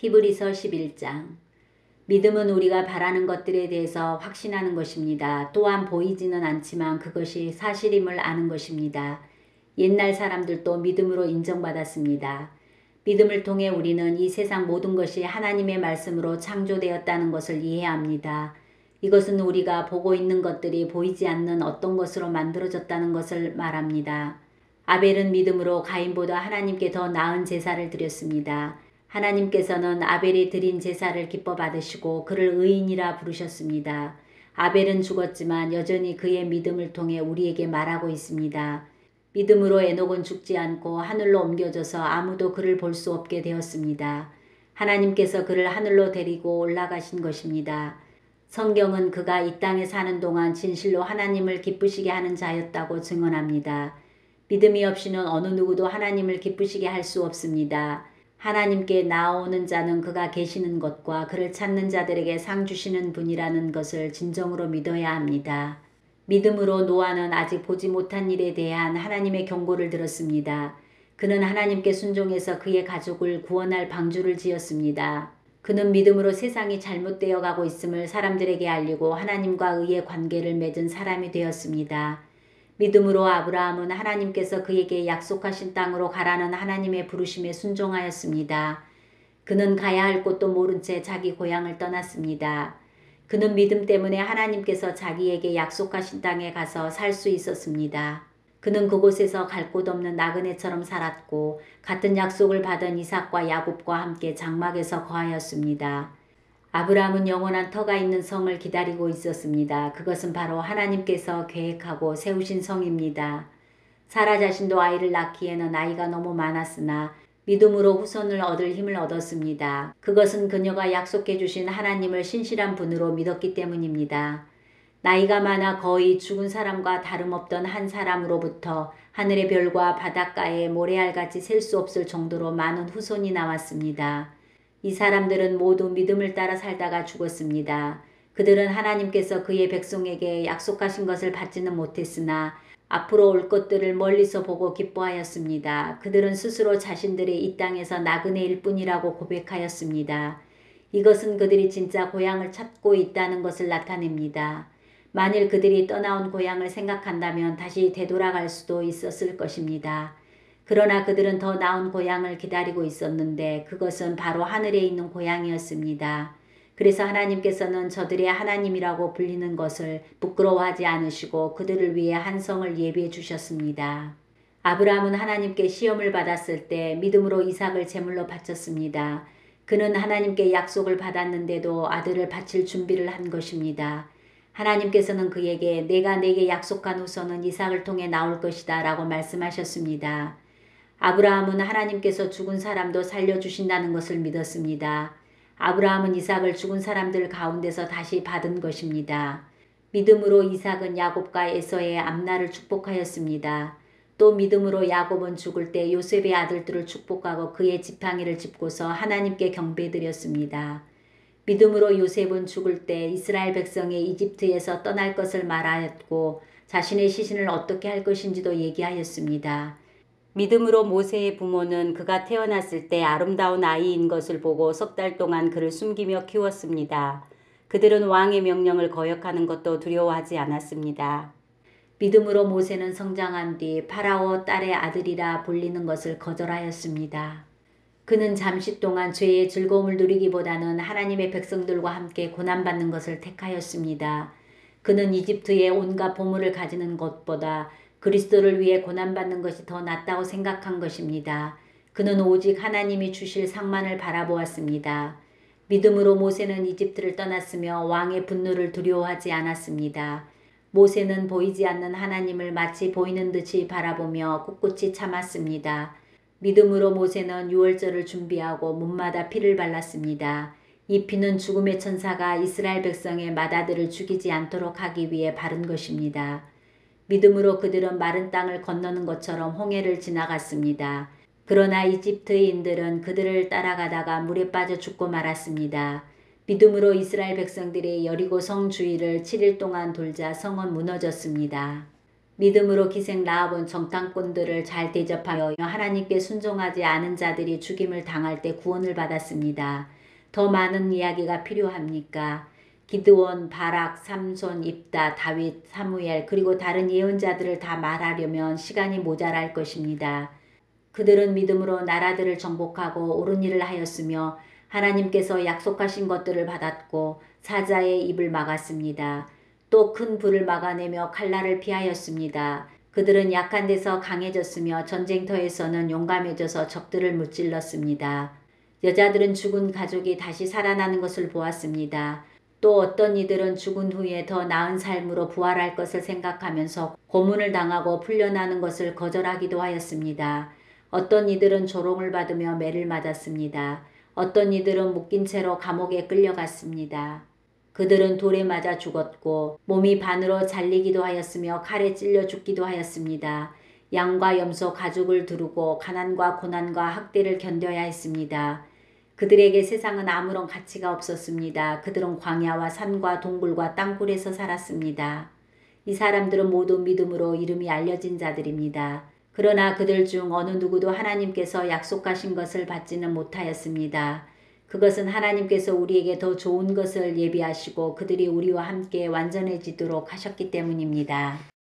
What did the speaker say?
히브리서 11장. 믿음은 우리가 바라는 것들에 대해서 확신하는 것입니다. 또한 보이지는 않지만 그것이 사실임을 아는 것입니다. 옛날 사람들도 믿음으로 인정받았습니다. 믿음을 통해 우리는 이 세상 모든 것이 하나님의 말씀으로 창조되었다는 것을 이해합니다. 이것은 우리가 보고 있는 것들이 보이지 않는 어떤 것으로 만들어졌다는 것을 말합니다. 아벨은 믿음으로 가인보다 하나님께 더 나은 제사를 드렸습니다. 하나님께서는 아벨이 드린 제사를 기뻐 받으시고 그를 의인이라 부르셨습니다. 아벨은 죽었지만 여전히 그의 믿음을 통해 우리에게 말하고 있습니다. 믿음으로 에녹은 죽지 않고 하늘로 옮겨져서 아무도 그를 볼 수 없게 되었습니다. 하나님께서 그를 하늘로 데리고 올라가신 것입니다. 성경은 그가 이 땅에 사는 동안 진실로 하나님을 기쁘시게 하는 자였다고 증언합니다. 믿음이 없이는 어느 누구도 하나님을 기쁘시게 할 수 없습니다. 하나님께 나아오는 자는 그가 계시는 것과 그를 찾는 자들에게 상 주시는 분이라는 것을 진정으로 믿어야 합니다. 믿음으로 노아는 아직 보지 못한 일에 대한 하나님의 경고를 들었습니다. 그는 하나님께 순종해서 그의 가족을 구원할 방주를 지었습니다. 그는 믿음으로 세상이 잘못되어 가고 있음을 사람들에게 알리고 하나님과 의의 관계를 맺은 사람이 되었습니다. 믿음으로 아브라함은 하나님께서 그에게 약속하신 땅으로 가라는 하나님의 부르심에 순종하였습니다. 그는 가야 할 곳도 모른 채 자기 고향을 떠났습니다. 그는 믿음 때문에 하나님께서 자기에게 약속하신 땅에 가서 살 수 있었습니다. 그는 그곳에서 갈 곳 없는 나그네처럼 살았고 같은 약속을 받은 이삭과 야곱과 함께 장막에서 거하였습니다. 아브라함은 영원한 터가 있는 성을 기다리고 있었습니다. 그것은 바로 하나님께서 계획하고 세우신 성입니다. 사라 자신도 아이를 낳기에는 나이가 너무 많았으나 믿음으로 후손을 얻을 힘을 얻었습니다. 그것은 그녀가 약속해 주신 하나님을 신실한 분으로 믿었기 때문입니다. 나이가 많아 거의 죽은 사람과 다름없던 한 사람으로부터 하늘의 별과 바닷가의 모래알같이 셀 수 없을 정도로 많은 후손이 나왔습니다. 이 사람들은 모두 믿음을 따라 살다가 죽었습니다. 그들은 하나님께서 그의 백성에게 약속하신 것을 받지는 못했으나 앞으로 올 것들을 멀리서 보고 기뻐하였습니다. 그들은 스스로 자신들이 이 땅에서 나그네일 뿐이라고 고백하였습니다. 이것은 그들이 진짜 고향을 찾고 있다는 것을 나타냅니다. 만일 그들이 떠나온 고향을 생각한다면 다시 되돌아갈 수도 있었을 것입니다. 그러나 그들은 더 나은 고향을 기다리고 있었는데 그것은 바로 하늘에 있는 고향이었습니다. 그래서 하나님께서는 저들의 하나님이라고 불리는 것을 부끄러워하지 않으시고 그들을 위해 한 성을 예비해 주셨습니다. 아브라함은 하나님께 시험을 받았을 때 믿음으로 이삭을 제물로 바쳤습니다. 그는 하나님께 약속을 받았는데도 아들을 바칠 준비를 한 것입니다. 하나님께서는 그에게 내가 내게 약속한 후손은 이삭을 통해 나올 것이다 라고 말씀하셨습니다. 아브라함은 하나님께서 죽은 사람도 살려주신다는 것을 믿었습니다. 아브라함은 이삭을 죽은 사람들 가운데서 다시 받은 것입니다. 믿음으로 이삭은 야곱과 에서의 앞날을 축복하였습니다. 또 믿음으로 야곱은 죽을 때 요셉의 아들들을 축복하고 그의 지팡이를 짚고서 하나님께 경배드렸습니다. 믿음으로 요셉은 죽을 때 이스라엘 백성이 이집트에서 떠날 것을 말하였고 자신의 시신을 어떻게 할 것인지도 얘기하였습니다. 믿음으로 모세의 부모는 그가 태어났을 때 아름다운 아이인 것을 보고 석 달 동안 그를 숨기며 키웠습니다. 그들은 왕의 명령을 거역하는 것도 두려워하지 않았습니다. 믿음으로 모세는 성장한 뒤 파라오 딸의 아들이라 불리는 것을 거절하였습니다. 그는 잠시 동안 죄의 즐거움을 누리기보다는 하나님의 백성들과 함께 고난받는 것을 택하였습니다. 그는 이집트의 온갖 보물을 가지는 것보다 그리스도를 위해 고난받는 것이 더 낫다고 생각한 것입니다. 그는 오직 하나님이 주실 상만을 바라보았습니다. 믿음으로 모세는 이집트를 떠났으며 왕의 분노를 두려워하지 않았습니다. 모세는 보이지 않는 하나님을 마치 보이는 듯이 바라보며 꿋꿋이 참았습니다. 믿음으로 모세는 유월절을 준비하고 문마다 피를 발랐습니다. 이 피는 죽음의 천사가 이스라엘 백성의 맏아들을 죽이지 않도록 하기 위해 바른 것입니다. 믿음으로 그들은 마른 땅을 건너는 것처럼 홍해를 지나갔습니다. 그러나 이집트인들은 그들을 따라가다가 물에 빠져 죽고 말았습니다. 믿음으로 이스라엘 백성들이 여리고 성 주위를 7일 동안 돌자 성은 무너졌습니다. 믿음으로 기생 라합은 정탐꾼들을 잘 대접하여 하나님께 순종하지 않은 자들이 죽임을 당할 때 구원을 받았습니다. 더 많은 이야기가 필요합니까? 기드온, 바락, 삼손, 입다, 다윗, 사무엘 그리고 다른 예언자들을 다 말하려면 시간이 모자랄 것입니다. 그들은 믿음으로 나라들을 정복하고 옳은 일을 하였으며 하나님께서 약속하신 것들을 받았고 사자의 입을 막았습니다. 또 큰 불을 막아내며 칼날을 피하였습니다. 그들은 약한 데서 강해졌으며 전쟁터에서는 용감해져서 적들을 무찔렀습니다. 여자들은 죽은 가족이 다시 살아나는 것을 보았습니다. 또 어떤 이들은 죽은 후에 더 나은 삶으로 부활할 것을 생각하면서 고문을 당하고 풀려나는 것을 거절하기도 하였습니다. 어떤 이들은 조롱을 받으며 매를 맞았습니다. 어떤 이들은 묶인 채로 감옥에 끌려갔습니다. 그들은 돌에 맞아 죽었고 몸이 반으로 잘리기도 하였으며 칼에 찔려 죽기도 하였습니다. 양과 염소 가죽을 두르고 가난과 고난과 학대를 견뎌야 했습니다. 그들에게 세상은 아무런 가치가 없었습니다. 그들은 광야와 산과 동굴과 땅굴에서 살았습니다. 이 사람들은 모두 믿음으로 이름이 알려진 자들입니다. 그러나 그들 중 어느 누구도 하나님께서 약속하신 것을 받지는 못하였습니다. 그것은 하나님께서 우리에게 더 좋은 것을 예비하시고 그들이 우리와 함께 완전해지도록 하셨기 때문입니다.